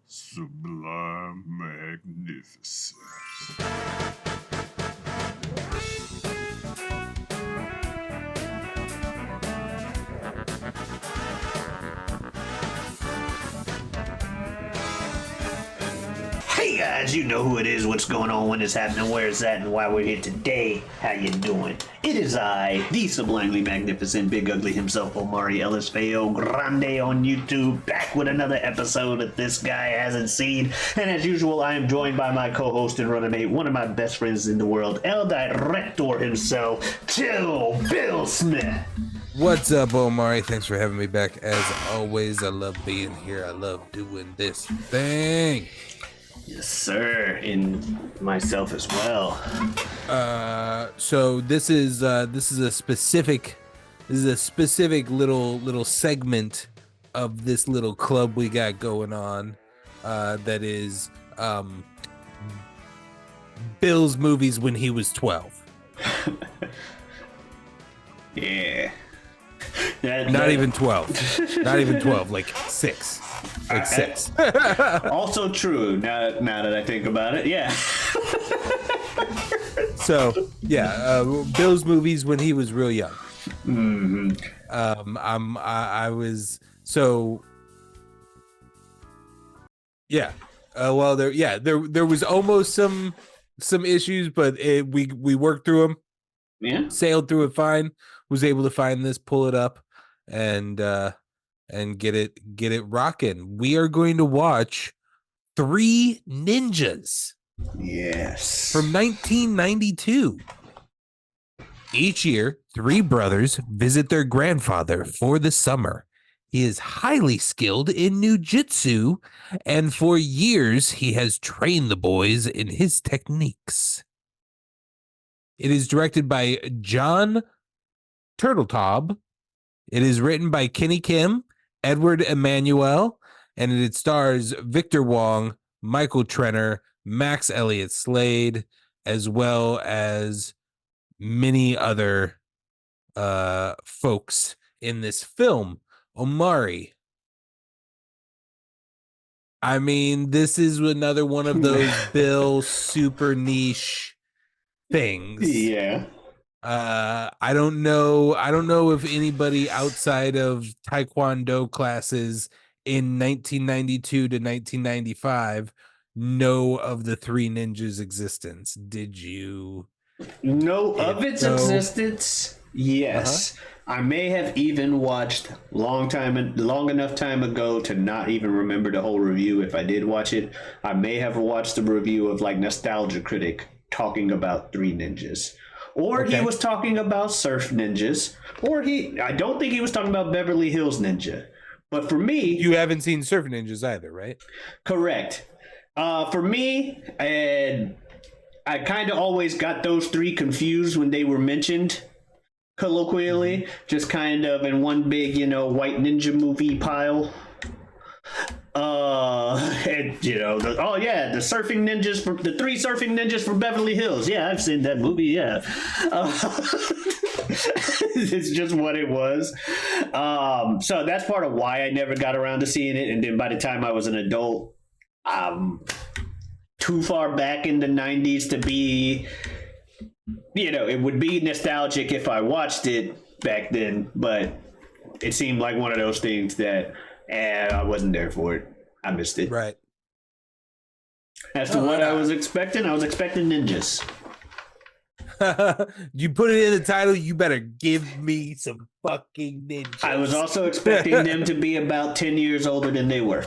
Sublime magnificence. Hey guys, you know who it is, what's going on, when it's happening, where it's at, and why we're here today. How you doing? It is I, the sublimely magnificent Big Ugly himself, Omari Ellis Feo Grande on YouTube, back with another episode that this guy hasn't seen. And as usual, I am joined by my co-host and running mate, one of my best friends in the world, El Director himself, Bill Smith. What's up, Omari? Thanks for having me back. As always, I love being here. I love doing this thing. Yes, sir, and myself as well. So this is a specific little segment of this little club we got going on. That is Bill's movies when he was 12. Yeah. Not even 12. Not even 12. Like 6. Like 6. Also true. Now that I think about it, yeah. So yeah, Bill's movies when he was real young. Mm-hmm. I was so. Yeah. Well, there was almost some issues, but we worked through them. Yeah. Sailed through it fine. Was able to find this, pull it up, and get it rocking. We are going to watch Three Ninjas. Yes. From 1992. Each year, three brothers visit their grandfather for the summer. He is highly skilled in ninjutsu, and for years he has trained the boys in his techniques. It is directed by John Turteltaub. It is written by Kenny Kim, Edward Emmanuel, and it stars Victor Wong, Michael Trenner, Max Elliott Slade, as well as many other folks in this film. Omari, I mean, this is another one of those Bill super niche things. Yeah. I don't know if anybody outside of Taekwondo classes in 1992 to 1995 know of the Three Ninjas' existence. Did you know of its existence? Yes. Uh-huh. I may have even watched long enough time ago to not even remember the whole review. If I did watch it, I may have watched the review of like Nostalgia Critic talking about Three Ninjas. Or he was talking about Surf Ninjas. Or I don't think he was talking about Beverly Hills Ninja. But for me... You haven't seen Surf Ninjas either, right? Correct. For me, and I kind of always got those three confused when they were mentioned colloquially. Just kind of in one big, white ninja movie pile. And the surfing ninjas the three surfing ninjas from Beverly Hills. Yeah, I've seen that movie. Yeah, it's just what it was. So that's part of why I never got around to seeing it. And then by the time I was an adult, too far back in the 90s to be, it would be nostalgic if I watched it back then. But it seemed like one of those things that. And I wasn't there for it. I missed it. Right. As to what I was expecting ninjas. You put it in the title, you better give me some fucking ninjas. I was also expecting them to be about 10 years older than they were.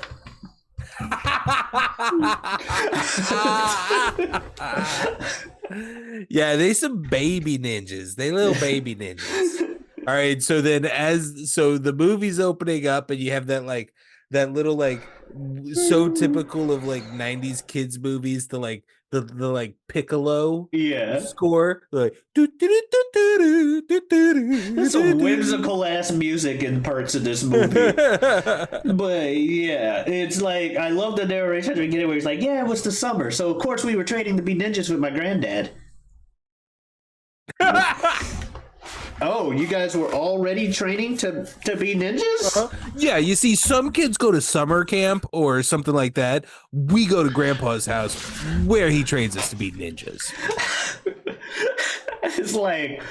Yeah, they some baby ninjas. They little baby ninjas. All right, so then the movie's opening up and you have that little so typical of like 90s kids movies, the like piccolo score, like there's some whimsical ass music in parts of this movie. But yeah, it's like I love the narration at the beginning where he's like, yeah, it was the summer, so of course we were training to be ninjas with my granddad. Oh, you guys were already training to be ninjas? Yeah, you see, some kids go to summer camp or something like that. We go to Grandpa's house where he trains us to be ninjas. It's like,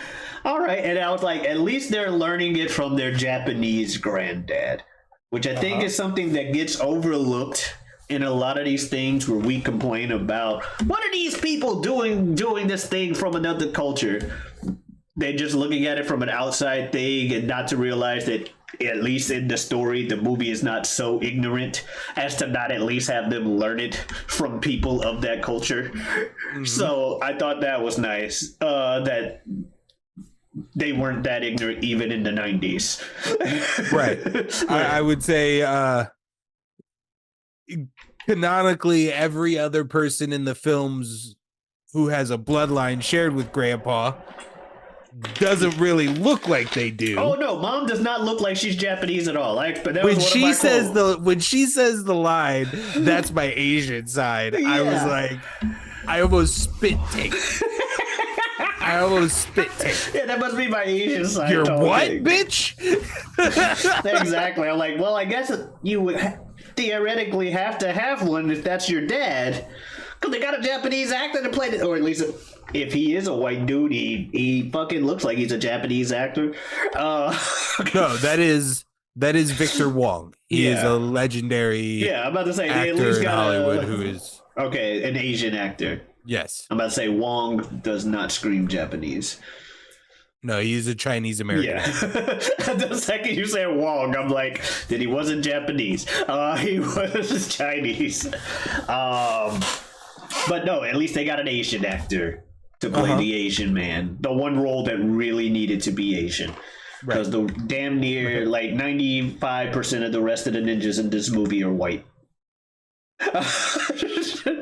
all right. And I was like, at least they're learning it from their Japanese granddad, which I think is something that gets overlooked in a lot of these things where we complain about, what are these people doing this thing from another culture? They're just looking at it from an outside thing and not to realize that, at least in the story, the movie is not so ignorant as to not at least have them learn it from people of that culture. Mm-hmm. So I thought that was nice, that they weren't that ignorant even in the 90s. Right. I would say canonically every other person in the films who has a bloodline shared with Grandpa doesn't really look like they do. Oh no, Mom does not look like she's Japanese at all. When she says the line, "That's my Asian side," yeah. I was like, I almost spit take. Yeah, that must be my Asian side. You're what, bitch? Exactly. I'm like, well, I guess you would theoretically have to have one if that's your dad, because they got a Japanese actor to play it, or at least. If he is a white dude, he fucking looks like he's a Japanese actor. No, that is Victor Wong. He is a legendary. Yeah, I'm about to say actor they at least got in Hollywood who is an Asian actor. Yes, I'm about to say Wong does not scream Japanese. No, he's a Chinese American. Yeah. The second you say Wong, I'm like, then he wasn't Japanese. He was Chinese. But no, at least they got an Asian actor to play the Asian man, the one role that really needed to be Asian, because the damn near like 95% of the rest of the ninjas in this movie are white.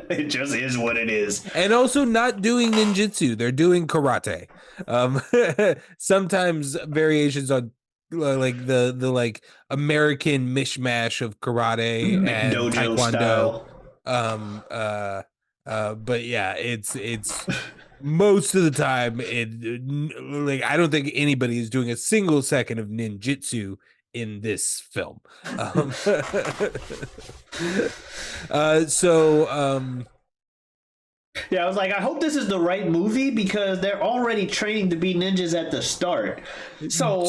It just is what it is. And also not doing ninjutsu, they're doing karate. Sometimes variations on like the like American mishmash of karate and dojo taekwondo style. But yeah, it's most of the time like I don't think anybody is doing a single second of ninjutsu in this film. Yeah, I was like, I hope this is the right movie because they're already training to be ninjas at the start. So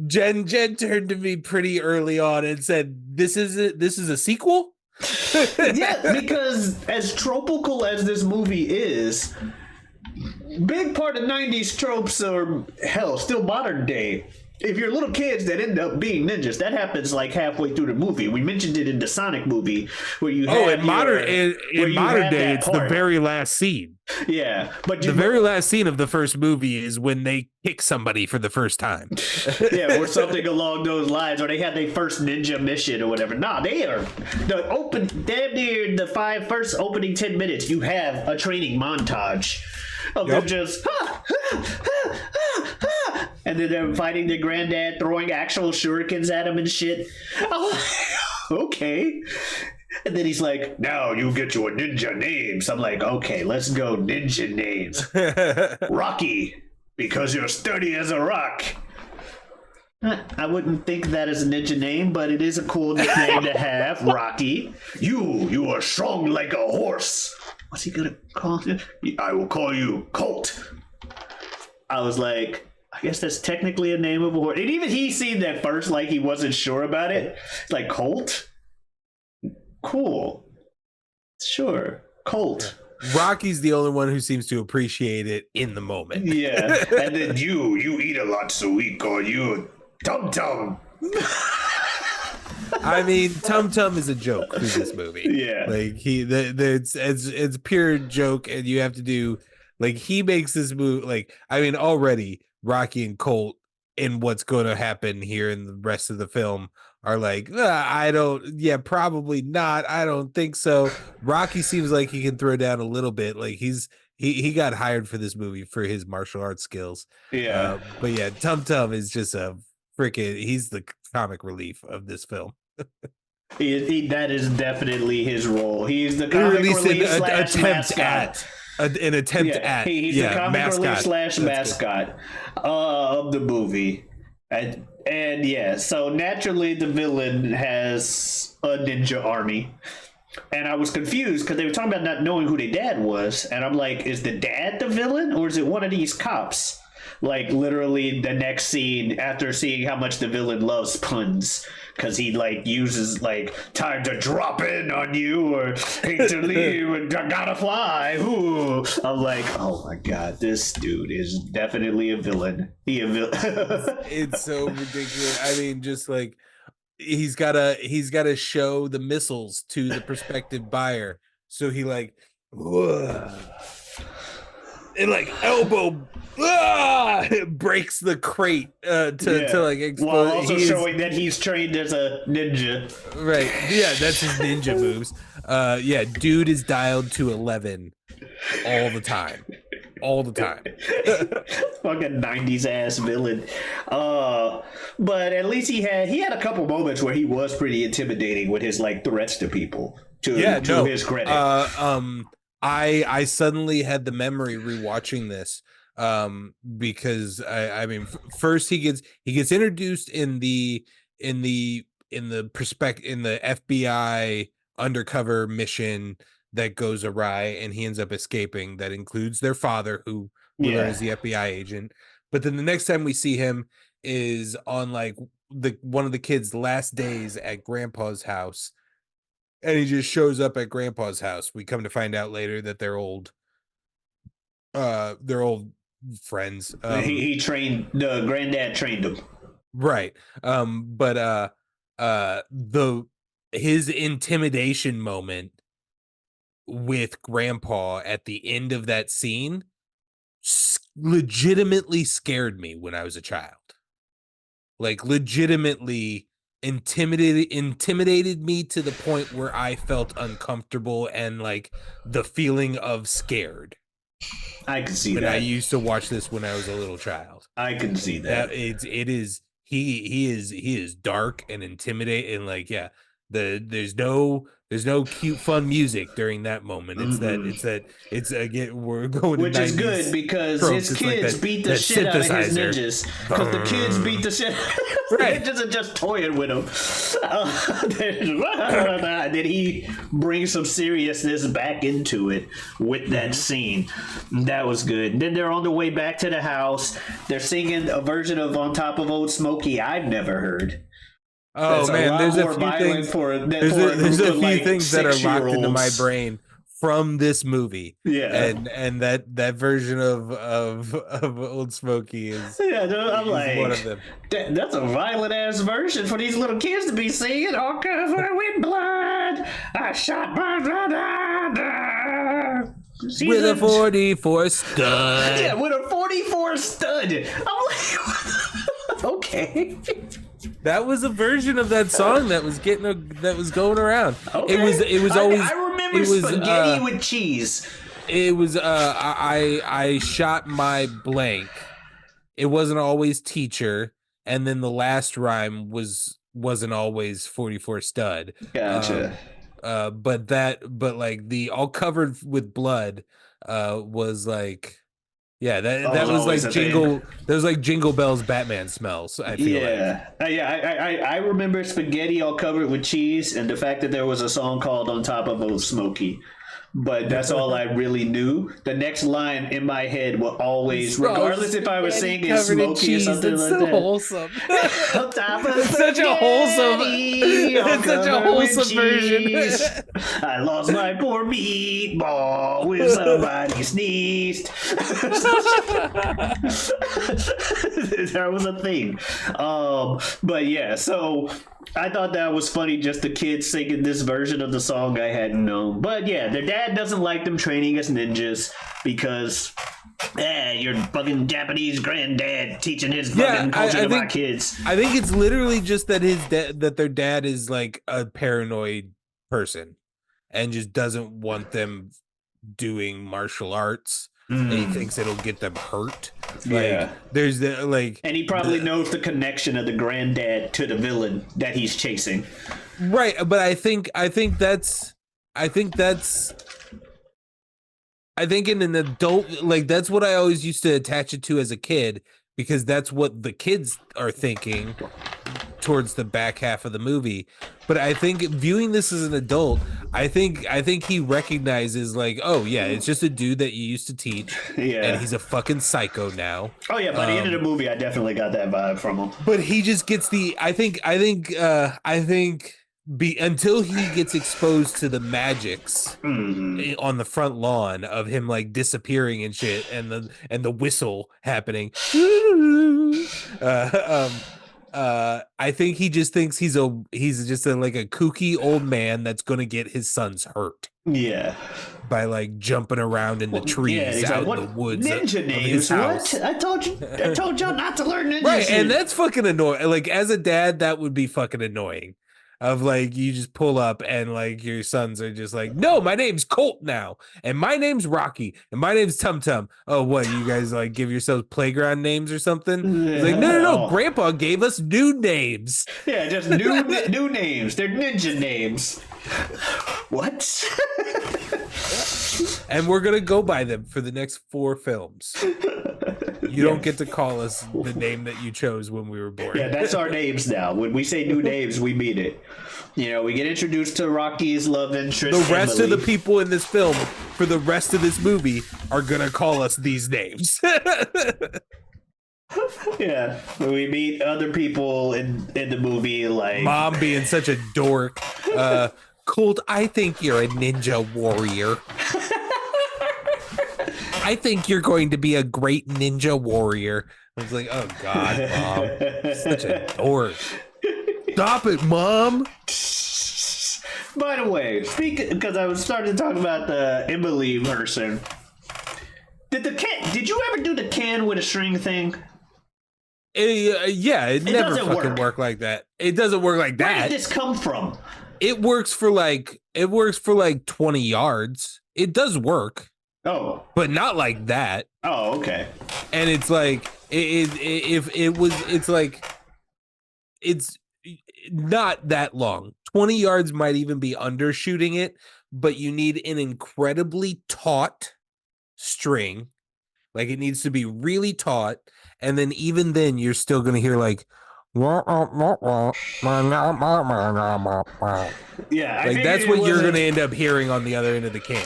Jen turned to me pretty early on and said, "This is a sequel." Yeah, because as tropical as this movie is, big part of 90s tropes are, hell, still modern day. If you're little kids that end up being ninjas, that happens like halfway through the movie. We mentioned it in the Sonic movie where you in modern day, it's the very last scene. Yeah, but the very last scene of the first movie is when they kick somebody for the first time. Yeah, or something along those lines, or they had their first ninja mission or whatever. Nah, they are damn near the first opening 10 minutes. You have a training montage of them just. And then they're fighting their granddad, throwing actual shurikens at him and shit. Oh, okay. And then he's like, now you get your ninja names. I'm like, okay, let's go ninja names. Rocky, because you're sturdy as a rock. I wouldn't think that is a ninja name, but it is a cool nickname to have, Rocky. You are strong like a horse. What's he gonna call you? I will call you Colt. I was like, I guess that's technically a name of a horse. And even he seemed at first like he wasn't sure about it. Like, Colt? Cool. Sure. Colt. Rocky's the only one who seems to appreciate it in the moment. Yeah. And then you eat a lot, so we call you Tum Tum. I mean, Tum Tum is a joke through this movie. Yeah. Like it's pure joke, and you have to do like he makes this move. Like, I mean, already Rocky and Colt in what's going to happen here in the rest of the film are like, probably not. I don't think so. Rocky seems like he can throw down a little bit. Like he got hired for this movie for his martial arts skills. Yeah. But yeah, Tum Tum is just he's the comic relief of this film. That is definitely his role. He's the comic relief / mascot. an attempt at he's the comic relief mascot. slash mascot of the movie, and yeah, so naturally the villain has a ninja army. And I was confused because they were talking about not knowing who their dad was, and I'm like, is the dad the villain or is it one of these cops? Like literally the next scene after seeing how much the villain loves puns, because he like uses like time to drop in on you or hate to leave and gotta fly. Ooh. I'm like, oh my god, this dude is definitely a villain. It's so ridiculous. I mean, just like he's gotta show the missiles to the prospective buyer, so he like and like elbow it breaks the crate to like explode. While also showing that he's trained as a ninja. Right. Yeah, that's his ninja moves. Yeah, dude is dialed to 11 all the time. All the time. Fucking 90s ass villain. But at least he had a couple moments where he was pretty intimidating with his like threats to people. To his credit. I suddenly had the memory rewatching this because I mean first he gets introduced in the FBI undercover mission that goes awry and he ends up escaping. That includes their father, who we learn is the FBI agent. But then the next time we see him is on like one of the kids' last days at Grandpa's house. And he just shows up at Grandpa's house. We come to find out later that they're old friends. He trained, the granddad trained him. Right. But his intimidation moment with Grandpa at the end of that scene legitimately scared me when I was a child. Like legitimately intimidated me to the point where I felt uncomfortable and like the feeling of scared. I can see that. I used to watch this when I was a little child. I can see that. He is dark and intimidating, and like there's no cute fun music during that moment. It's again we're going, which is good because his kids beat the shit out of his ninjas, because the kids beat the shit. Right. Ninjas are just toying with him. Then he brings some seriousness back into it with that scene. That was good. Then they're on the way back to the house. They're singing a version of "On Top of Old Smoky" I've never heard. Oh man, there's a few things. There's a few things that are locked into my brain from this movie. Yeah, and that version of Old Smoky is I'm like, one of them. That's a violent ass version for these little kids to be singing. All covered with blood, I shot my brother. With a 44 stud. Yeah, with a 44 stud. I'm like, okay. That was a version of that song that was going around. Okay. It was always. I remember spaghetti with cheese. It was I shot my blank. It wasn't always teacher, and then the last rhyme wasn't always 44 stud. Gotcha. But like the all covered with blood was like. Yeah, that was like Jingle. That was like Jingle Bells Batman smells. I feel I remember spaghetti all covered with cheese, and the fact that there was a song called "On Top of Old Smoky." But that's all I really knew. The next line in my head will always, regardless if I was singing Smokey or something like that. Wholesome. On top of it's such a wholesome. It's such a wholesome version. I lost my poor meatball when somebody sneezed. That was a thing. But yeah, so I thought that was funny, just the kids singing this version of the song I hadn't known. But yeah, their dad doesn't like them training as ninjas because your fucking Japanese granddad teaching his fucking culture to my kids. I think it's literally just that their dad is like a paranoid person and just doesn't want them doing martial arts. And he thinks it'll get them hurt. Like, there's and he probably knows the connection of the granddad to the villain that he's chasing. Right, but I think that's I think in an adult, like that's what I always used to attach it to as a kid, because that's what the kids are thinking towards the back half of the movie. But I think viewing this as an adult, I think he recognizes like, oh yeah, it's just a dude that you used to teach, Yeah. and he's a fucking psycho now. Oh yeah, by the end of the movie, I definitely got that vibe from him. But he just gets the I think until he gets exposed to the magics on the front lawn of him like disappearing and shit, and the whistle happening. I think he just thinks he's just like a kooky old man that's gonna get his sons hurt. Yeah. By like jumping around in the trees out in the woods. Ninja names. What? I told y'all not to learn ninja. Right, and that's fucking annoying. Like as a dad, that would be fucking annoying. Of like you just pull up and like your sons are just like, no, my name's Colt now, and my name's Rocky, and my name's Tum Tum. Oh, what, you guys like give yourselves playground names or something? It's like, no, Grandpa gave us new names. Yeah, just new names. They're ninja names. What? And we're gonna go by them for the next 4 films. You don't get to call us the name that you chose when we were born. Yeah, that's our names now. When we say new names, we mean it. You know, we get introduced to Rocky's love interest. The rest Emily. of the people in this film for the rest of this movie are gonna call us these names. Yeah, we meet other people in the movie, like Mom being such a dork. Colt, I think you're a ninja warrior. I think you're going to be a great ninja warrior. I was like, oh God, Mom. Such a dork. Stop it, Mom. By the way, because I was starting to talk about the Emily person. Did you ever do the can with a string thing? Yeah, it never fucking work like that. It doesn't work like that. Where did this come from? It works for like 20 yards. It does work. Oh, but not like that. Oh, okay. And it's like it's not that long. 20 yards might even be undershooting it, but you need an incredibly taut string. Like it needs to be really taut, and then even then you're still going to hear like yeah, like that's what you're going to end up hearing on the other end of the can.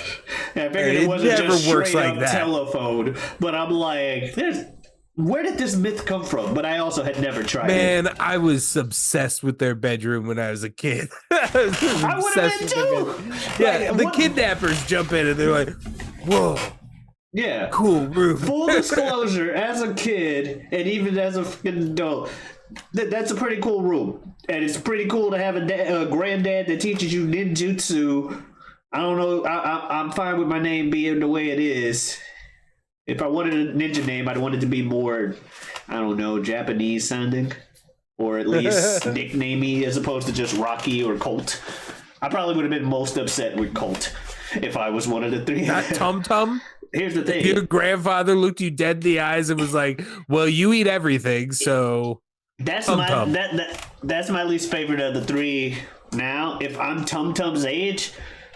Yeah, I figured it wasn't just straight up telephone, but I'm like, where did this myth come from? But I also had never tried it. Man, I was obsessed with their bedroom when I was a kid. I would have been too. Yeah, the kidnappers jump in and they're like, whoa. Yeah. Cool room. Full disclosure, as a kid and even as a fucking adult, that's a pretty cool room. And it's pretty cool to have a granddad that teaches you ninjutsu. I don't know. I'm fine with my name being the way it is. If I wanted a ninja name, I'd want it to be more, I don't know, Japanese sounding. Or at least nicknamey as opposed to just Rocky or Colt. I probably would have been most upset with Colt if I was one of the 3. Not Tum Tum? Here's the thing. Your grandfather looked you dead in the eyes and was like, well, you eat everything, so... That's my least favorite of the 3 now. If I'm Tum Tum's age,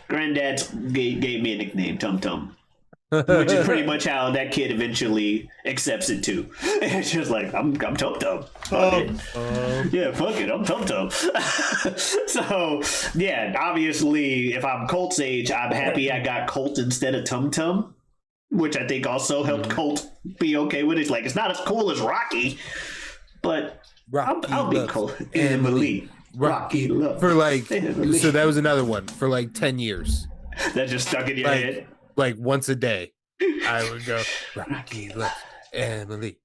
Granddad gave me a nickname, Tum Tum. Which is pretty much how that kid eventually accepts it too. It's just like, I'm Tum Tum. Fuck it. Yeah, fuck it, I'm Tum Tum. So, yeah, obviously, if I'm Colt's age, I'm happy I got Colt instead of Tum Tum. Which I think also helped Colt be okay with it. It's like, it's not as cool as Rocky, but I'll be Colt. Emily. Rocky love. For like, Emily. So that was another one for like 10 years. That just stuck in your head? Like once a day, I would go, Rocky loves Emily.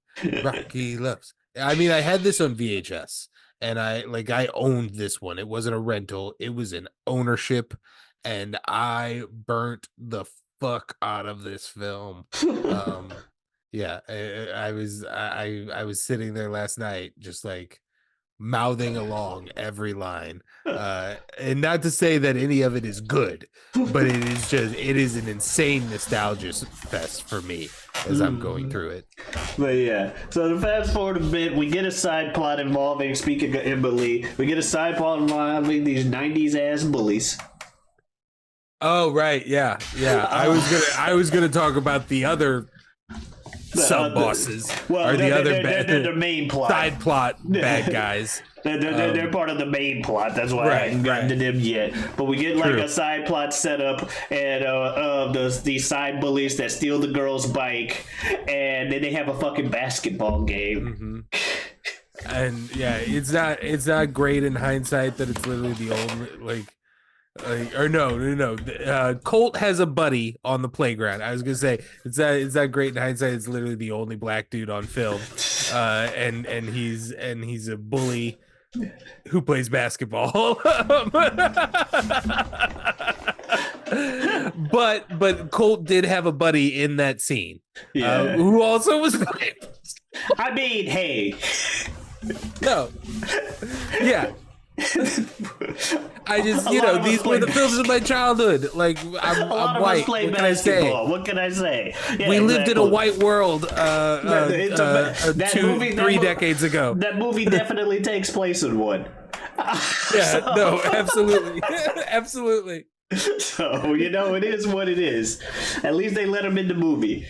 Rocky loves. I mean, I had this on VHS, and I owned this one. It wasn't a rental. It was an ownership, and I burnt the fuck out of this film. Yeah, I was sitting there last night, just like mouthing along every line, and not to say that any of it is good, but it is an insane nostalgia fest for me as I'm going through it. But yeah, so to fast forward a bit, we get a side plot involving, speaking of Emily, we get a side plot involving these 90s ass bullies. Oh right, yeah. I was gonna talk about the other sub bosses or the other they're the main plot. side plot bad guys. They're part of the main plot. That's why I hadn't gotten to them yet. But we get like a side plot set up, and these side bullies that steal the girl's bike, and then they have a fucking basketball game. And yeah, it's not great in hindsight that it's literally the only or no. Colt has a buddy on the playground. I was gonna say it's not great in hindsight. It's literally the only black dude on film, and he's a bully who plays basketball. but Colt did have a buddy in that scene, who also was. I mean, hey, no, yeah. I just, these were the films of my childhood. Like, I'm white. What can I say? What can I say? Yeah, we lived in a white world 3 decades ago. That movie definitely takes place in one. Yeah, no, absolutely. Absolutely. So, it is what it is. At least they let him in the movie.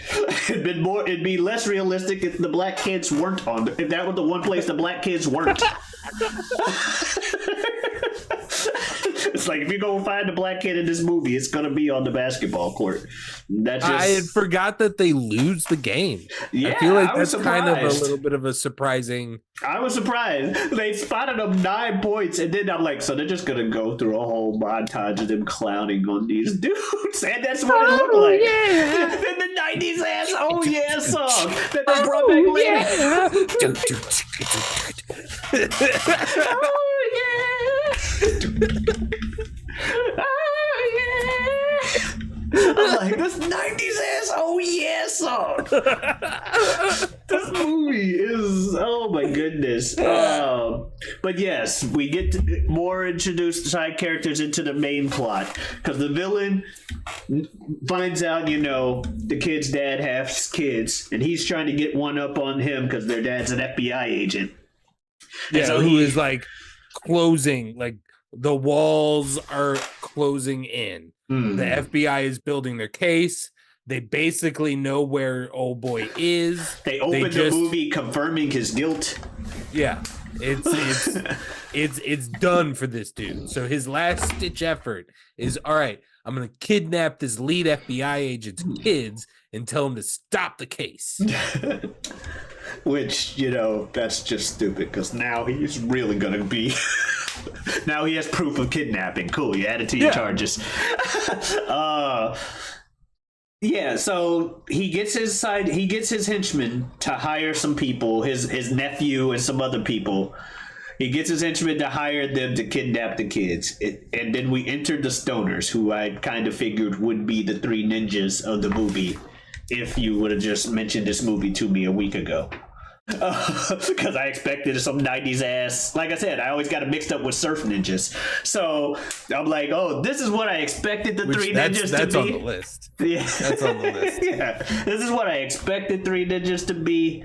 It'd be less realistic if the black kids weren't if that was the one place the black kids weren't. It's like, if you go find a black kid in this movie, it's gonna be on the basketball court. I had forgot that they lose the game. Yeah, I feel like that's kind of a little bit of a surprising. I was surprised. They spotted them 9 points, and then I'm like, so they're just gonna go through a whole montage of them clowning on these dudes, and that's what it looked like. Yeah. Then the '90s ass "Oh Yeah" song that they brought back later. I'm like, this '90s ass "Oh Yeah" song. This movie is, oh my goodness. But yes, we get more introduced side characters into the main plot, because the villain finds out, the kid's dad has kids, and he's trying to get one up on him because their dad's an FBI agent. Yeah, so who is like closing, like the walls are closing in. The FBI is building their case. They basically know where old boy is. They opened the movie confirming his guilt. Yeah, it's done for this dude. So his last ditch effort is, all right, I'm gonna kidnap this lead FBI agent's kids and tell him to stop the case. Which, that's just stupid, because now he's really gonna be. Now he has proof of kidnapping. Cool, you add it to your charges. So he gets his henchmen to hire some people, his nephew and some other people. He gets his henchmen to hire them to kidnap the kids. And then we enter the stoners, who I kind of figured would be the 3 ninjas of the movie if you would have just mentioned this movie to me a week ago. Because I expected some 90s ass. Like I said, I always got it mixed up with surf ninjas. So I'm like, oh, this is what I expected the 3 ninjas to be. That's on the list. Yeah. That's on the list. Yeah. This is what I expected 3 ninjas to be.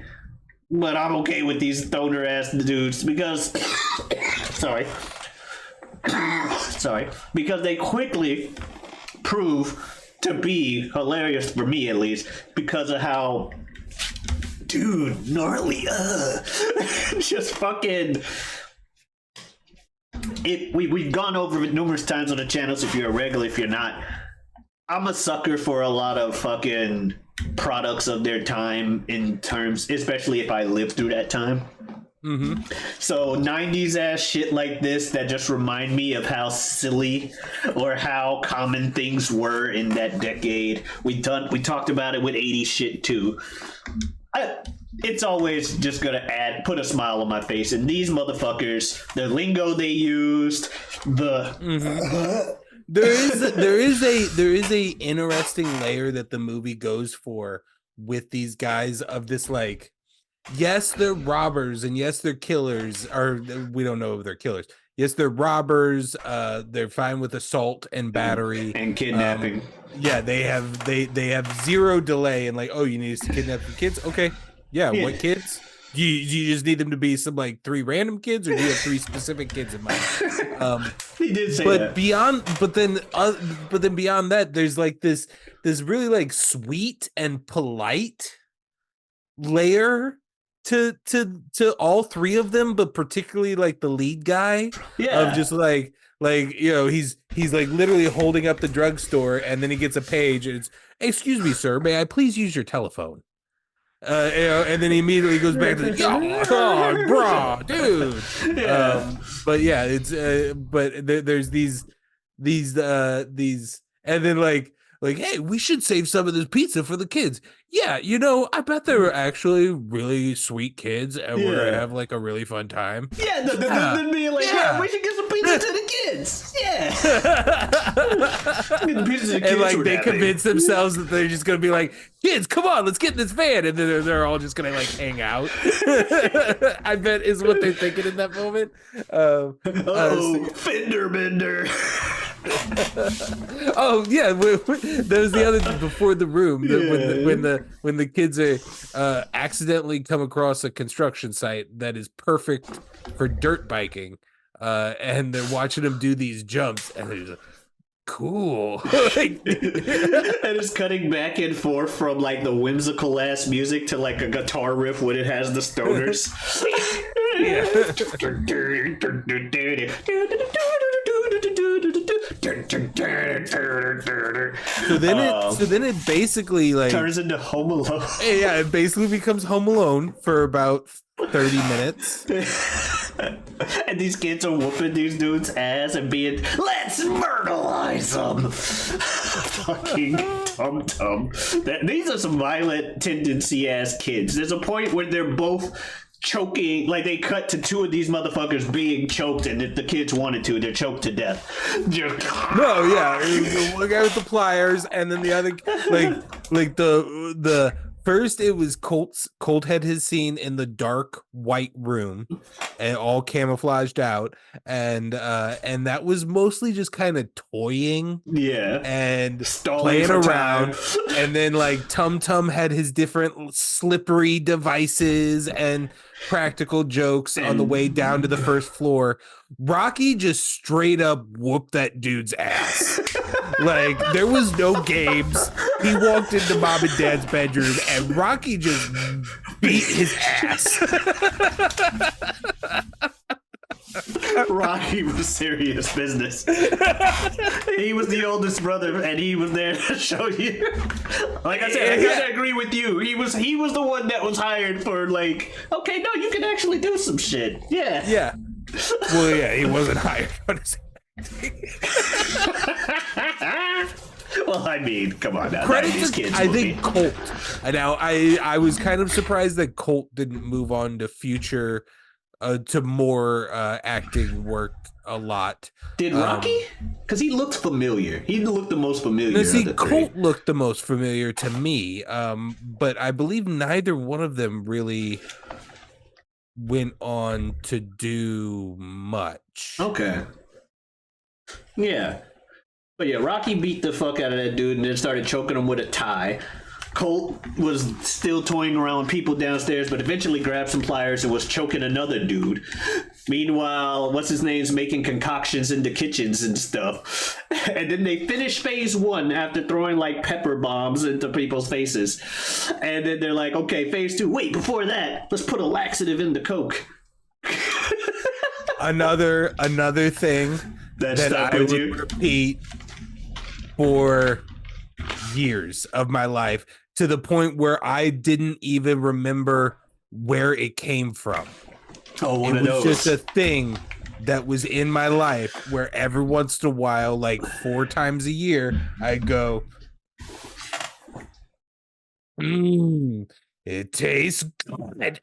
But I'm okay with these stoner ass dudes because sorry. Because they quickly prove to be hilarious, for me at least, because of how, dude, gnarly, just fucking. We've gone over it numerous times on the channel, so if you're a regular, if you're not, I'm a sucker for a lot of fucking products of their time, in terms, especially if I lived through that time. Mm-hmm. So 90s ass shit like this that just remind me of how silly or how common things were in that decade. We talked about it with 80s shit too. It's always just gonna put a smile on my face. And these motherfuckers, the lingo they used, there is a interesting layer that the movie goes for with these guys, of this, like, yes, they're robbers, and yes, they're killers, or we don't know if they're killers. Yes, they're robbers. They're fine with assault and battery and kidnapping. Yeah, they have zero delay, and like, oh, you need us to kidnap the kids? Okay, yeah. What kids? Do you just need them to be some like 3 random kids, or do you have 3 specific kids in mind? He did say But that. then beyond that, there's like this really like sweet and polite layer to all 3 of them, but particularly like the lead guy Yeah. of just like he's like literally holding up the drugstore, and then he gets a page and it's, "Excuse me, sir, may I please use your telephone?" And then he immediately goes back to the, "Oh, bro, dude." Yeah. But yeah, it's but there's these, and then like, hey, we should save some of this pizza for the kids. Yeah, I bet they were actually really sweet kids, and we're gonna have like a really fun time. Yeah, then being like, yeah, we should get some pizza to the kids. Yeah. Get the pizza to the kids. And like were they happy. convince themselves that they're just gonna be like, "Kids, come on, let's get in this van," and then they're all just gonna like hang out. I bet is what they're thinking in that moment. Fender bender. Oh yeah, that was the other before the room. When the kids are accidentally come across a construction site that is perfect for dirt biking, and they're watching them do these jumps, and they're just like, cool. And it's cutting back and forth from like the whimsical ass music to like a guitar riff when it has the stoners. So then it basically like turns into Home Alone. Yeah, it basically becomes Home Alone for about 30 minutes. And these kids are whooping these dudes' ass and being, let's myrtleize them. Fucking tum-tum. These are some violent tendency ass kids. There's a point where they're both choking, like they cut to 2 of these motherfuckers being choked, and if the kids wanted to, they're choked to death. No, yeah, it was one guy with the pliers, and then the other, like the first, it was Colt had his scene in the dark white room, and all camouflaged out, and that was mostly just kind of toying, and stalling playing around, and then like Tum Tum had his different slippery devices and practical jokes on the way down to the first floor. Rocky just straight up whooped that dude's ass. Like there was no games. He walked into mom and dad's bedroom and Rocky just beat his ass. Rocky was serious business. He was the oldest brother, and he was there to show you. Like I said, I gotta agree with you. He was the one that was hired for like, okay, no, you can actually do some shit. Yeah. Yeah. Well, yeah, he wasn't hired. Well, I mean, come on now. Credit these to, kids. I think Colt. Now, I was kind of surprised that Colt didn't move on to future, to more acting work a lot. Did Rocky? Because he looked familiar. He looked the most familiar. Now, see, of the Colt three. looked the most familiar to me, but I believe neither one of them really went on to do much. Okay. Yeah. But yeah, Rocky beat the fuck out of that dude and then started choking him with a tie. Colt was still toying around with people downstairs, but eventually grabbed some pliers and was choking another dude. Meanwhile, what's his name's making concoctions in the kitchens and stuff. And then they finish phase 1 after throwing like pepper bombs into people's faces. And then they're like, okay, phase 2. Wait, before that, let's put a laxative in the Coke. Another thing that I would repeat for years of my life, to the point where I didn't even remember where it came from. Oh, one it of was those. just a thing that was in my life where every once in a while, like 4 times a year, I go, it tastes good.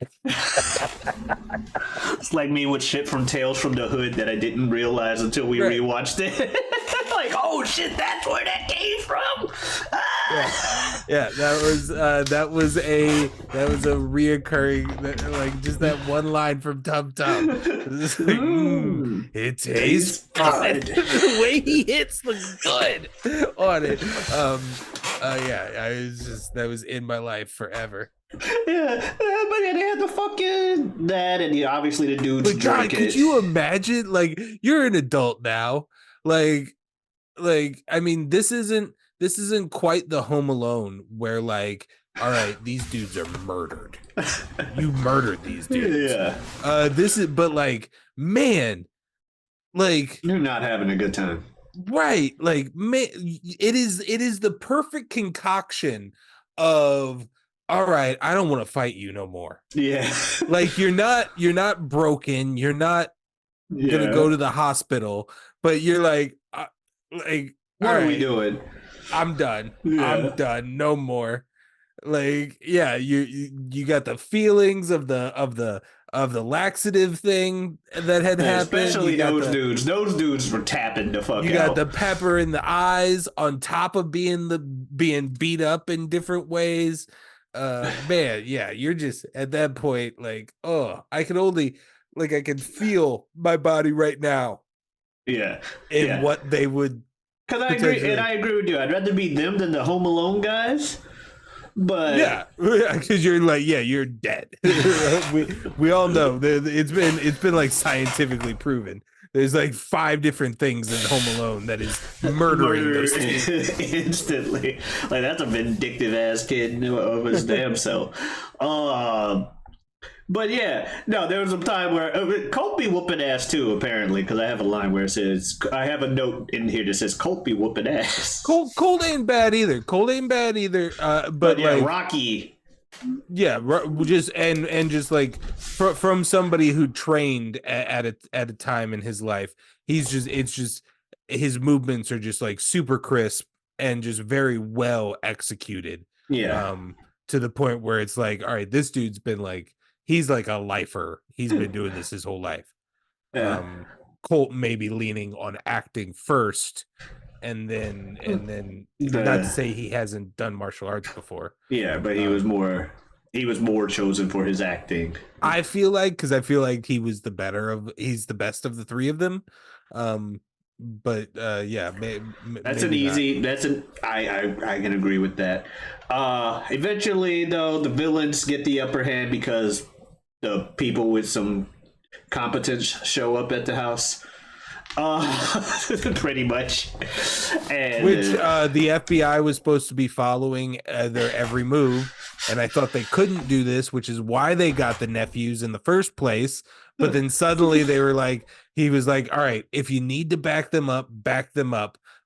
It's like me with shit from Tales from the Hood that I didn't realize until we rewatched it. Like, oh shit, that's where that came from. Yeah, that was a reoccurring, like just that one line from Tum Tum. Like, it tastes good. The way he hits the good on it. Yeah, that was in my life forever. Yeah, but yeah, they had the fucking that, and obviously the dude's But God, drinking. could you imagine? Like, you're an adult now. Like, I mean, this isn't quite the Home Alone where, like, all right, these dudes are murdered. You murdered these dudes. Yeah, This is, but like, man, like, you're not having a good time. right, like, man, it is the perfect concoction of, all right, I don't want to fight you no more. Yeah, Like, you're not broken, you're not gonna go to the hospital, but you're like, What all are we right, doing? I'm done. Yeah. I'm done. No more. Like, yeah, you got the feelings of the laxative thing that had happened. Especially You got those dudes. Those dudes were tapping the fuck you out. got the pepper in the eyes on top of being beat up in different ways. Man, yeah, you're just at that point like, oh, I can feel my body right now yeah, in yeah. what they would. Because I agree, and I agree with you. I'd rather be them than the Home Alone guys. But Yeah, because you're like, yeah, you're dead. we all know that it's been like scientifically proven. There's like 5 different things in Home Alone that is murdering those things. instantly. Like that's a vindictive ass kid of his damn self. But yeah, no, there was a time where Colt be whooping ass too, apparently, because I have a line where it says, I have a note in here that says Colt be whooping ass. Cold ain't bad either. But yeah, like Rocky. yeah, just and just like from somebody who trained at a time in his life, it's just his movements are just like super crisp and just very well executed. Yeah. To the point where it's like, all right, this dude's been like, he's like a lifer. He's been doing this his whole life. Yeah. Colt may be leaning on acting first, and then not to say he hasn't done martial arts before. Yeah, but he was more chosen for his acting. I feel like he's the best of the 3 of them. But yeah, I can agree with that. Eventually though, the villains get the upper hand because the people with some competence show up at the house. Pretty much. And which the FBI was supposed to be following their every move, and I thought they couldn't do this, which is why they got the nephews in the first place. But then suddenly they were like, he was like, all right, if you need to back them up,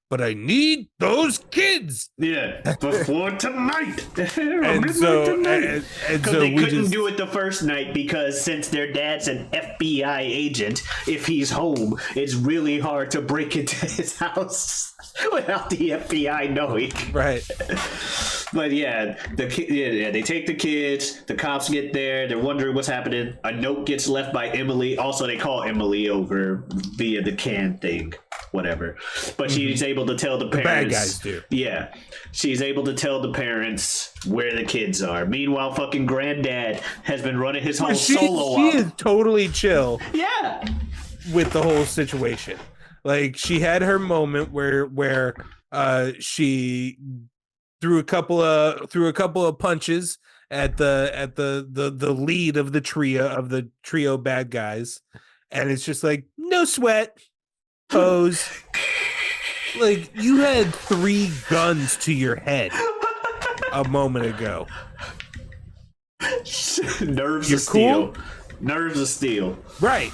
but I need those kids. Yeah, before tonight. And so they couldn't do it the first night because since their dad's an FBI agent, if he's home, it's really hard to break into his house without the FBI knowing. Right. But yeah, they take the kids. The cops get there. They're wondering what's happening. A note gets left by Emily. Also, they call Emily over via the can thing. Whatever, but she's able to tell the parents. The bad guys do. Yeah, she's able to tell the parents where the kids are. Meanwhile, fucking granddad has been running his whole solo. She is totally chill. Yeah, with the whole situation. Like, she had her moment where she threw a couple of punches at the lead of the trio bad guys, and it's just like, no sweat. Pose. Like, you had 3 guns to your head a moment ago. Nerves You're of steel. cool? Nerves of steel. Right.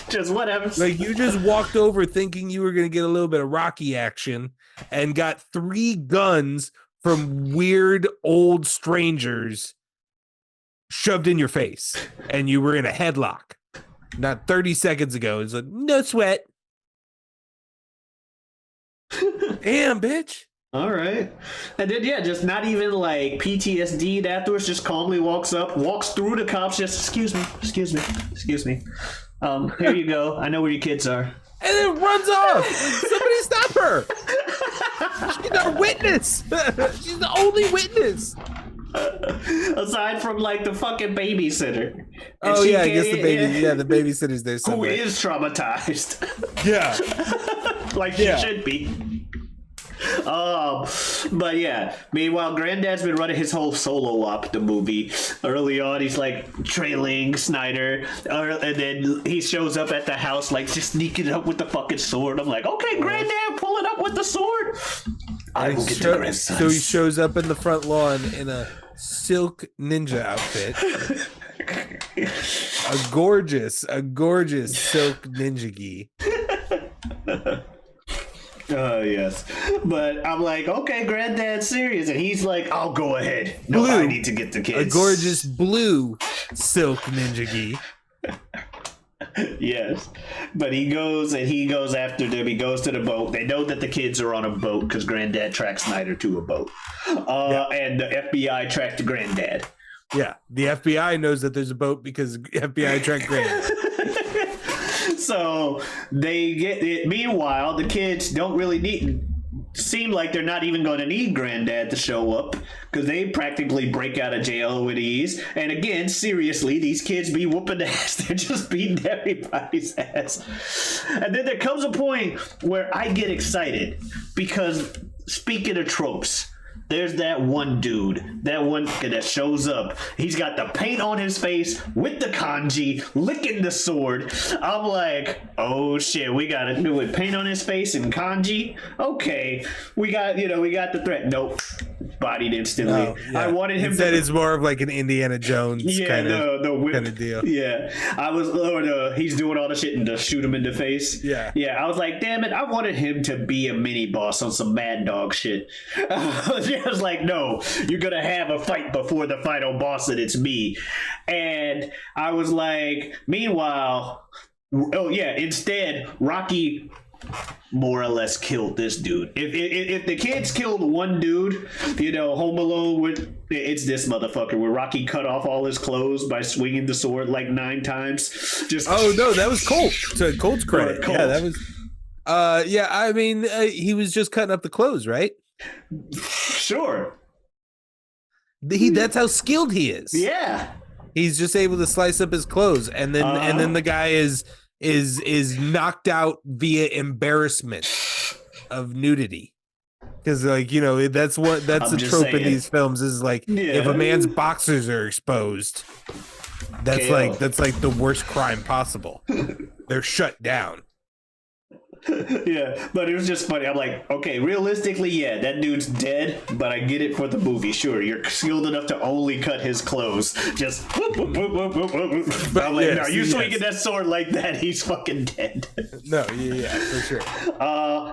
Just whatever. Like, you just walked over thinking you were going to get a little bit of Rocky action and got 3 guns from weird old strangers shoved in your face, and you were in a headlock. Not 30 seconds ago. It's like, no sweat. Damn, bitch. All right. And then, yeah, just not even like PTSD afterwards, just calmly walks through the cops, just, excuse me. Here you go. I know where your kids are. And then runs off. Somebody stop her. She's our witness. She's the only witness. Aside from like the fucking babysitter. Oh yeah, I guess the babysitter's there somewhere. Who is traumatized. Yeah. Like she should be. But yeah, meanwhile, Granddad's been running his whole solo op the movie. Early on, he's like trailing Snyder, and then he shows up at the house like just sneaking up with the fucking sword. I'm like, okay, Granddad, pull it up with the sword. I will get the grandsons. So he shows up in the front lawn in a silk ninja outfit. a gorgeous silk ninja gi. Yes. But I'm like, okay, Granddad's serious. And he's like, I'll go ahead. No, I need to get the kids. A gorgeous blue silk ninja gi. Yes. But he goes after them. He goes to the boat. They know that the kids are on a boat because Granddad tracked Snyder to a boat. And the FBI tracked Granddad. Yeah. The FBI knows that there's a boat because FBI tracked Granddad. So they get it. Meanwhile, the kids don't really seem like they're not even going to need Granddad to show up because they practically break out of jail with ease. And again, seriously, these kids be whooping ass. They're just beating everybody's ass. And then there comes a point where I get excited because speaking of tropes, there's that one dude, that shows up. He's got the paint on his face with the kanji, licking the sword. I'm like, oh shit, we got to do it. Paint on his face and kanji. Okay, we got the threat. Nope, bodied instantly. Oh, yeah. I wanted him. Instead, it's more of like an Indiana Jones kind of deal. Yeah, he's doing all the shit and to shoot him in the face. Yeah. I was like, damn it, I wanted him to be a mini boss on some Mad Dog shit. I was like, no, you're gonna have a fight before the final boss, and it's me. And I was like, meanwhile, instead, Rocky more or less killed this dude. If the kids killed one dude, Home Alone it's this motherfucker where Rocky cut off all his clothes by swinging the sword like 9 times. Oh no, that was Colt. To Colt's credit, Colt. Yeah, that was. I mean, he was just cutting up the clothes, right? Sure. That's how skilled he is. Yeah. He's just able to slice up his clothes, and then the guy is knocked out via embarrassment of nudity. Because that's the trope in these films is like if a man's boxers are exposed, that's like the worst crime possible. They're shut down. Yeah, but it was just funny. I'm like, okay, realistically, yeah, that dude's dead, but I get it for the movie. Sure, you're skilled enough to only cut his clothes. Just whoop, whoop, whoop, whoop, whoop, whoop. But I'm like, no, you're swinging that sword like that, he's fucking dead. No, yeah, for sure.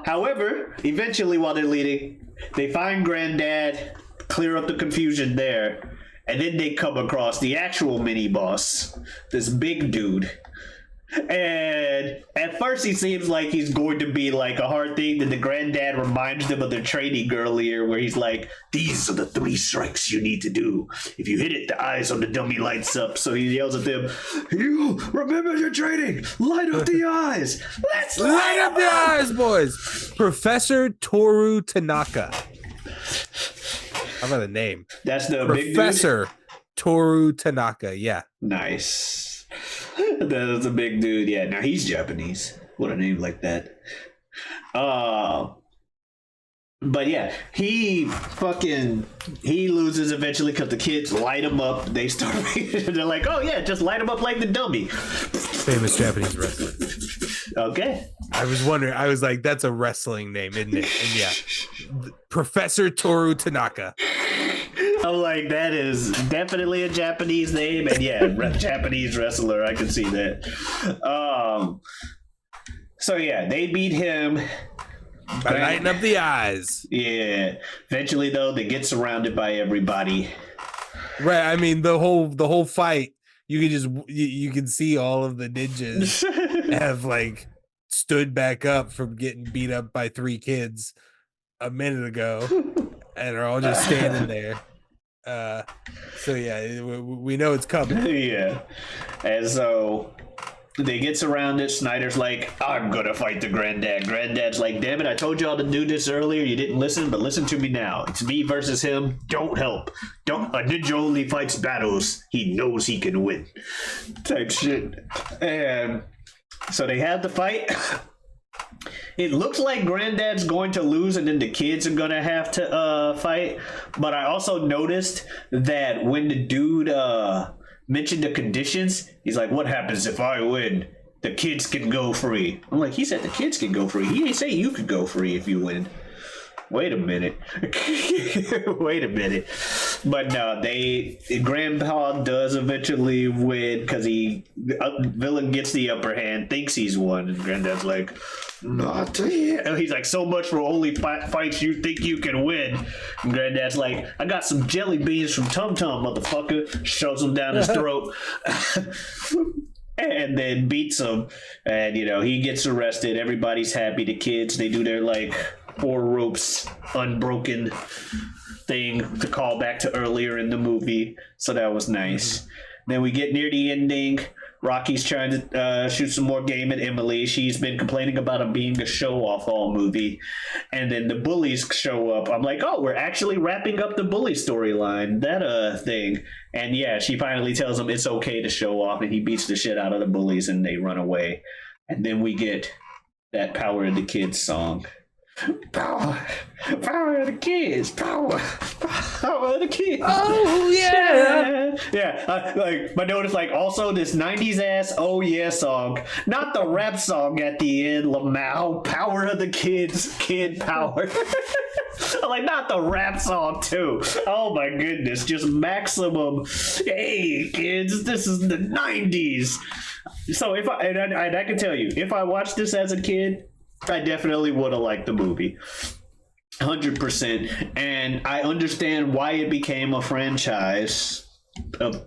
However, eventually, while they're leading, they find Granddad, clear up the confusion there, and then they come across the actual mini boss, this big dude. And at first he seems like he's going to be like a hard thing. Then the Granddad reminds them of their training earlier where he's like, these are the 3 strikes you need to do. If you hit it, the eyes on the dummy lights up. So he yells at them, you remember your training, light up the eyes. Let's light up the eyes, boys. Professor Toru Tanaka. How about the name? That's the Professor Toru Tanaka, yeah. Nice. That is a big dude. Yeah, now he's Japanese. What a name like that. But yeah, he loses eventually because the kids light him up. They start. They're like, oh yeah, just light him up like the dummy. Famous Japanese wrestler. Okay. I was wondering. I was like, that's a wrestling name, isn't it? And yeah, Professor Toru Tanaka. I'm like, that is definitely a Japanese name, and yeah, Japanese wrestler. I can see that. So yeah, they beat him. By lighting up the eyes. Yeah. Eventually, though, they get surrounded by everybody. Right. I mean, the whole fight, you can see all of the ninjas have like stood back up from getting beat up by 3 kids a minute ago, and are all just standing there. So yeah, we know it's coming. Yeah. And so they get surrounded. Snyder's like, I'm gonna fight the Granddad. Granddad's like, damn it, I told y'all to do this earlier. You didn't listen, but listen to me now. It's me versus him. Don't help. A ninja only fights battles he knows he can win. Type shit. And so they have the fight. it looks like Granddad's going to lose and then the kids are gonna have to fight. But I also noticed that when the dude mentioned the conditions, he's like, "What happens if I win? The kids can go free." I'm like, he said the kids can go free. He didn't say you could go free if you win. Wait a minute. Wait a minute. But no, Grandpa does eventually win because villain gets the upper hand, thinks he's won, and Granddad's like, not yet. And he's like, so much for only fights you think you can win. And Granddad's like, I got some jelly beans from Tum Tum, motherfucker. Shoves them down his throat. And then beats him. And, he gets arrested. Everybody's happy. The kids, they do their, like, 4 ropes unbroken thing to call back to earlier in the movie. So that was nice. Then we get near the ending. Rocky's trying to shoot some more game at Emily. She's been complaining about him being a show-off all movie. And then the bullies show up. I'm like, oh, we're actually wrapping up the bully storyline. That thing. And yeah, she finally tells him it's okay to show off, and he beats the shit out of the bullies and they run away. And then we get that Power of the Kids song. Power of the kids, power of the kids. Oh yeah. Like my note is like also this 90s ass oh yeah song, not the rap song at the end. Lamau, power of the kids, kid power. Like not the rap song too. Oh my goodness, just maximum. Hey kids, this is the 90s. So if I can tell you, if I watched this as a kid, I definitely would have liked the movie. 100%. And I understand why it became a franchise.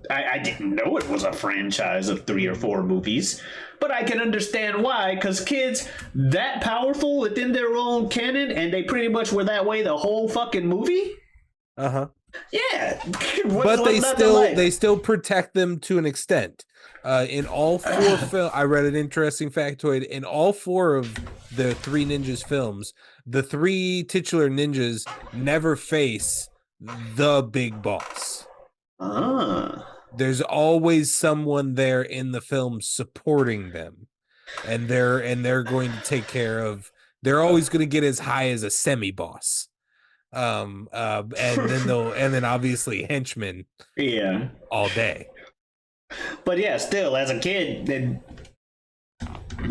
I didn't know it was a franchise of 3 or 4 movies. But I can understand why, because kids that powerful within their own canon, and they pretty much were that way the whole fucking movie? Uh-huh. Yeah. But they still protect them to an extent. In all 4 films, I read an interesting factoid. In all 4 of the 3 Ninjas films, the 3 titular ninjas never face the big boss. There's always someone there in the film supporting them, and they're going to take care of. They're always going to get as high as a semi-boss. And then obviously henchmen. Yeah. All day. But yeah, still as a kid, they're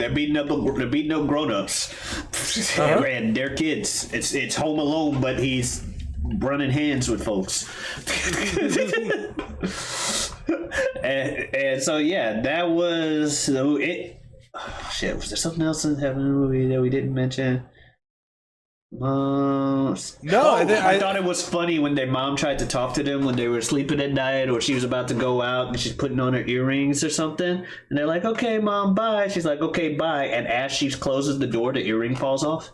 beating up grown-ups. And they're kids. It's Home Alone, but he's running hands with folks. and so yeah, that was it. Oh, shit, was there something else that happened in the movie that we didn't mention? I thought it was funny when their mom tried to talk to them when they were sleeping at night, or she was about to go out and she's putting on her earrings or something, and they're like, okay mom, bye. She's like, okay, bye. And as she closes the door, the earring falls off.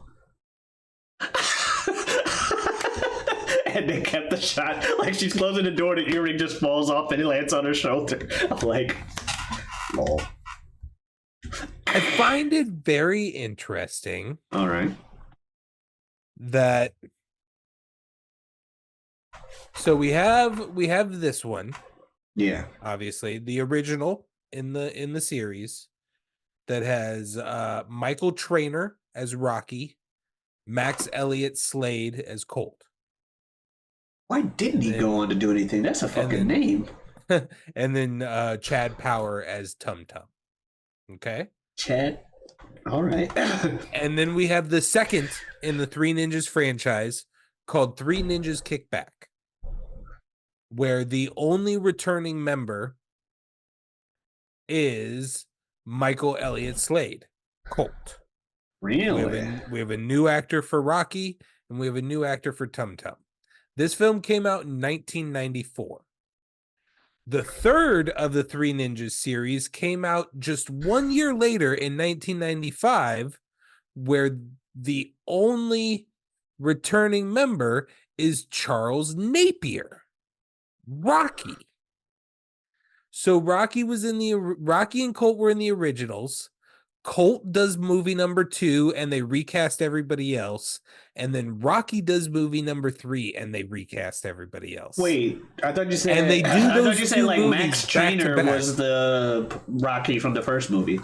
And they kept the shot like she's closing the door, the earring just falls off and it lands on her shoulder. I'm like, lol. I find it very interesting. All right. That so we have this one, obviously the original in the series that has Michael Trainer as Rocky, Max Elliott Slade as Colt. Why didn't he go on to do anything? That's a fucking name. And then Chad Power as Tum Tum. Okay, Chad. All right. And then we have the second in the 3 Ninjas franchise called 3 Ninjas Kick Back, where the only returning member is Michael Elliott Slade, Colt. Really? We have a new actor for Rocky, and we have a new actor for Tum Tum. This film came out in 1994. The third of the 3 Ninjas series came out just 1 year later in 1995, where the only returning member is Charles Napier, Rocky. So Rocky and Colt were in the originals. Colt does movie number 2 and they recast everybody else, and then Rocky does movie number 3 and they recast everybody else. Wait, I thought you said, and they do I those thought you said like movies Max Trainer back. was the Rocky from the first movie.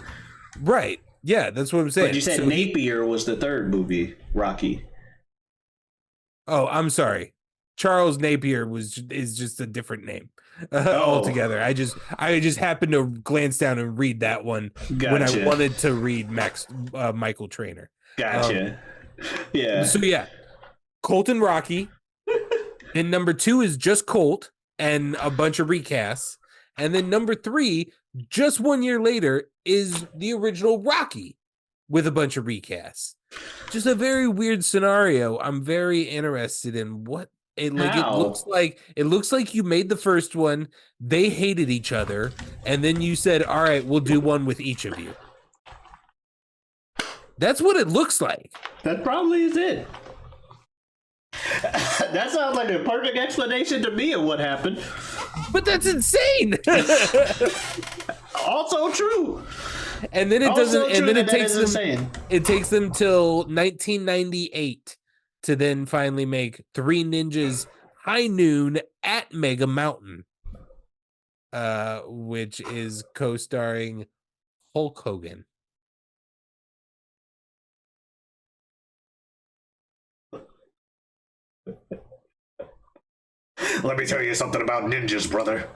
Right. Yeah, that's what I'm saying. But you said So Napier was the third movie, Rocky. oh, I'm sorry. Charles Napier is just a different name altogether. I just happened to glance down and read that one when I Gotcha. wanted to read Michael Trainer. Gotcha. Yeah. So yeah, Colt and Rocky. And number 2 is just Colt and a bunch of recasts. And then number 3, just 1 year later, is the original Rocky with a bunch of recasts. Just a very weird scenario. I'm very interested in what it like. How? It looks like you made the first one. They hated each other, and then you said, "All right, we'll do one with each of you." That's what it looks like. That probably is it. That sounds like a perfect explanation to me of what happened. But that's insane. Also true. And then it Also doesn't. And true then that it takes them. insane. It takes them till 1998 to then finally make Three Ninjas High Noon at Mega Mountain, which is co-starring Hulk Hogan. Let me tell you something about ninjas, brother.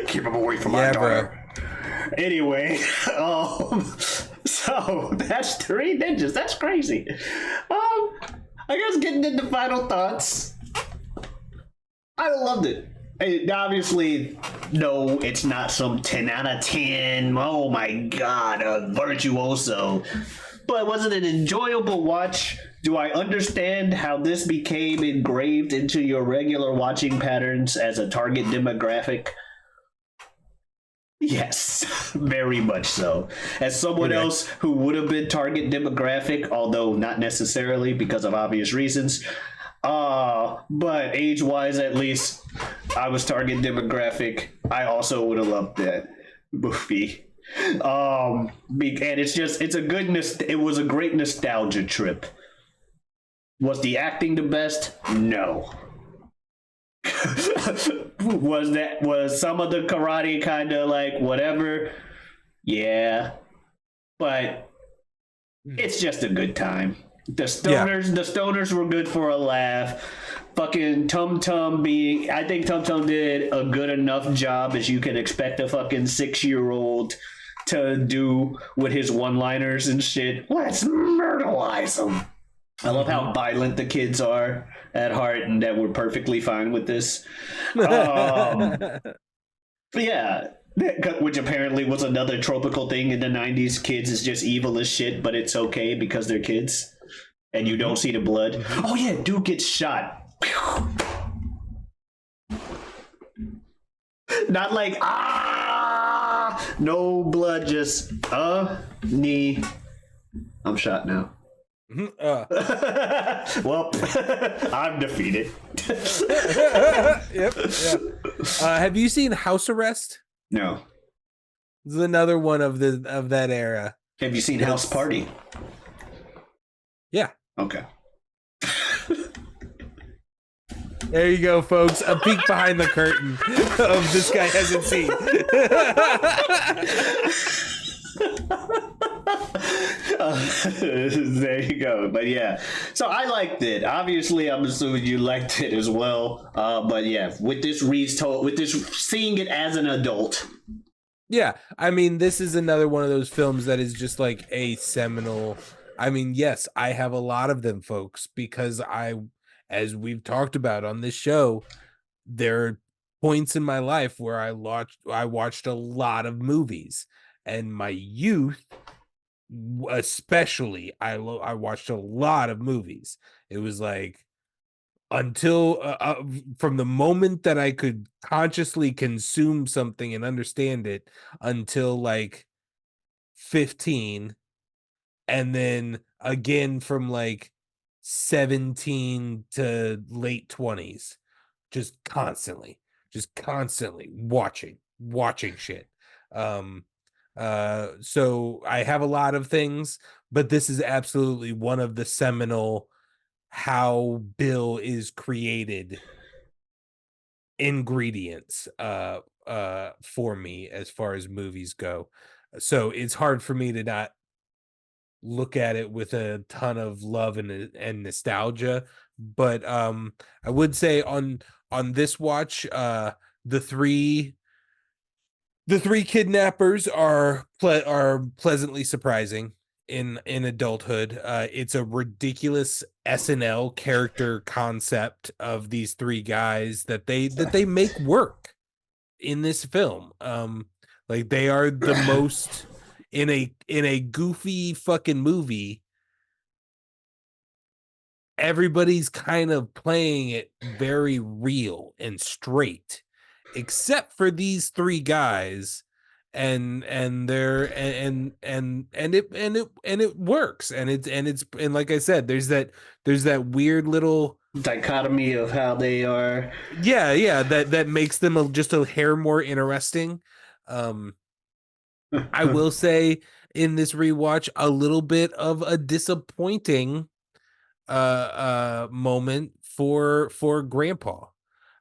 Keep them away from my daughter. Anyway, so that's Three Ninjas. That's crazy. I guess getting into final thoughts. I loved it. Obviously, no, it's not some 10 out of 10. Oh my god, a virtuoso. But was it an enjoyable watch? Do I understand how this became engraved into your regular watching patterns as a target demographic? Yes, very much so. As someone else who would have been target demographic, although not necessarily because of obvious reasons, but age-wise at least, I was target demographic. I also would have loved that movie. And it was a great nostalgia trip. Was the acting the best? No. was some of the karate kind of like whatever? Yeah. But it's just a good time. The stoners were good for a laugh. Fucking Tum Tum I think Tum Tum did a good enough job as you can expect a fucking 6-year-old to do with his one-liners and shit. Let's murderize them. I love how violent the kids are at heart and that we're perfectly fine with this. Yeah, which apparently was another tropical thing in the 90s. Kids is just evil as shit, but it's okay because they're kids and you don't see the blood. Oh yeah, dude gets shot. Not like, no blood, just, knee. I'm shot now. Well, I'm defeated. Yep. Have you seen House Arrest? No. This is another one of that era. Have you seen House Party? Yeah. Okay. There you go, folks. A peek behind the curtain of this guy hasn't seen. There you go. But yeah, so I liked it. Obviously, I'm assuming you liked it as well. But yeah, with this seeing it as an adult. Yeah, I mean, this is another one of those films that is just like a seminal. I mean, yes, I have a lot of them, folks, because as we've talked about on this show, there are points in my life where I watched a lot of movies, and my youth, especially, I watched a lot of movies. It was like until from the moment that I could consciously consume something and understand it until like 15, and then again from like 17 to late 20s, just constantly watching shit. So I have a lot of things, but this is absolutely one of the seminal how Bill is created ingredients for me as far as movies go. So it's hard for me to not look at it with a ton of love and nostalgia. But I would say on this watch, the three kidnappers are pleasantly surprising in adulthood. It's a ridiculous SNL character concept of these three guys that they make work in this film. Like they are the most in a goofy fucking movie. Everybody's kind of playing it very real and straight, except for these three guys, and it works, and like I said, there's that weird little dichotomy of how they are. Yeah, that makes them just a hair more interesting. I will say in this rewatch, a little bit of a disappointing moment for Grandpa.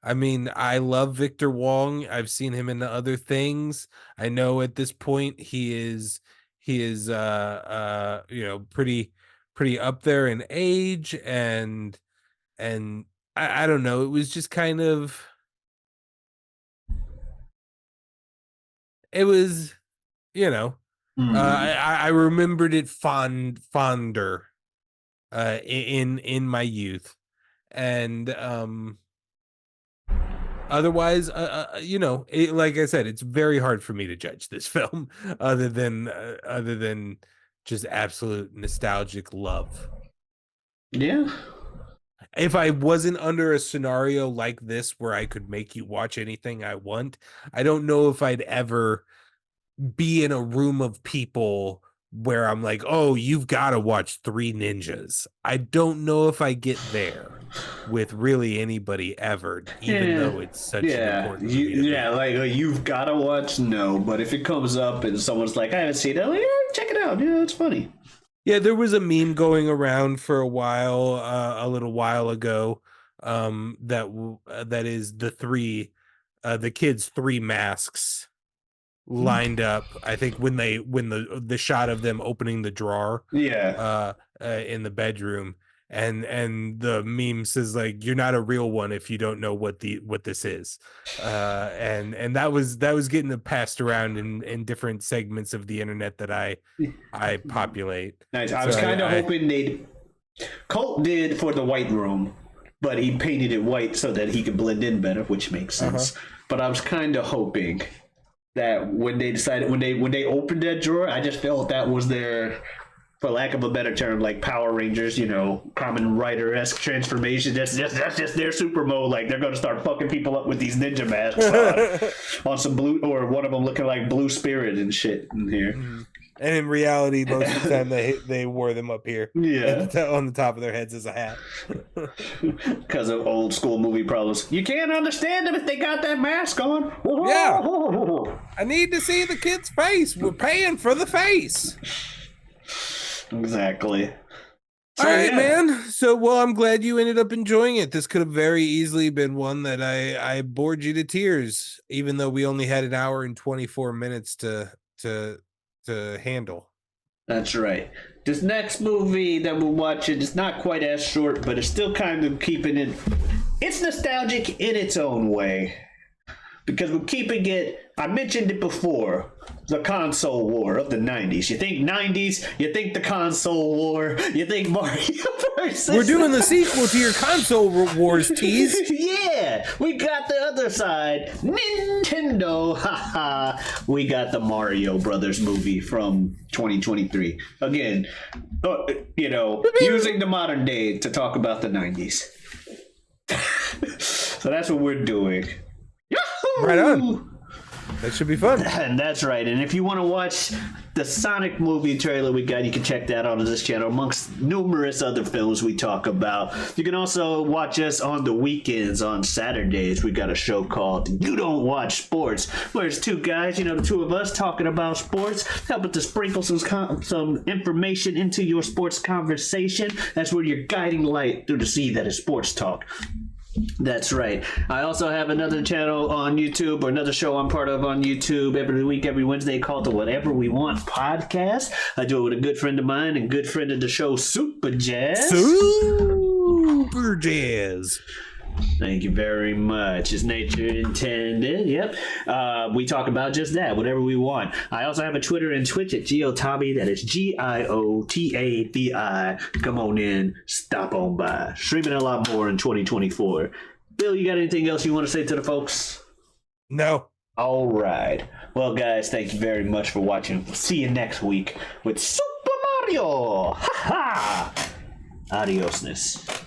I mean, I love Victor Wong. I've seen him in other things. I know at this point he is pretty up there in age, and I don't know, it was just kind of, it was, I remembered it fonder in my youth, and otherwise, like I said, it's very hard for me to judge this film other than just absolute nostalgic love. Yeah. If I wasn't under a scenario like this where I could make you watch anything I want, I don't know if I'd ever be in a room of people where I'm like, oh, you've got to watch Three Ninjas. I don't know if I get there with really anybody ever, even though it's such an important like you've got to watch. No, but if it comes up and someone's like, I haven't seen it, like, yeah, check it out. Yeah, it's funny. Yeah, there was a meme going around for a while, a little while ago, that is the kids' three masks lined up. I think when the shot of them opening the drawer, in the bedroom, and the meme says like, "You're not a real one if you don't know what this is," and that was getting passed around in different segments of the internet that I populate. Nice. I was kind of hoping Colt did for the white room, but he painted it white so that he could blend in better, which makes sense. But I was kind of hoping that when they opened that drawer, I just felt that was their, for lack of a better term, like Power Rangers, Kamen Rider-esque transformation. That's just their super mode. Like they're gonna start fucking people up with these ninja masks on some blue, or one of them looking like Blue Spirit and shit in here. Mm-hmm. And in reality, most of the time they wore them up here, on the top of their heads as a hat, because of old school movie problems. You can't understand them if they got that mask on. Yeah, I need to see the kid's face. We're paying for the face. Exactly. All right, man. So, well, I'm glad you ended up enjoying it. This could have very easily been one that I bored you to tears, even though we only had an hour and 24 minutes to handle. That's right. This next movie that we're watching is not quite as short, but it's still kind of keeping it. It's nostalgic in its own way, because we're keeping it. I mentioned it before. The console war of the 90s. You think 90s, you think the console war, you think Mario versus... We're doing the sequel to your console wars tease. Yeah, we got the other side. Nintendo. Haha. We got the Mario Brothers movie from 2023. Again, using the modern day to talk about the 90s. So that's what we're doing. Yahoo! Right on. That should be fun. And that's right. And if you want to watch the Sonic movie trailer we got, you can check that out on this channel, amongst numerous other films we talk about. You can also watch us on the weekends. On Saturdays, we got a show called You Don't Watch Sports, where it's two guys, the two of us talking about sports, helping to sprinkle some information into your sports conversation. That's where you're guiding light through the sea that is sports talk. That's right. I also have another channel on YouTube, or another show I'm part of on YouTube every week, every Wednesday, called the Whatever We Want podcast. I do it with a good friend of mine and good friend of the show, Super Jazz. Super Jazz. Thank you very much. As nature intended. Yep. We talk about just that, whatever we want. I also have a Twitter and Twitch at Giotabi. That is Giotabi. Come on in. Stop on by. Streaming a lot more in 2024. Bill, you got anything else you want to say to the folks? No. All right. Well, guys, thank you very much for watching. See you next week with Super Mario. Ha ha. Adiosness.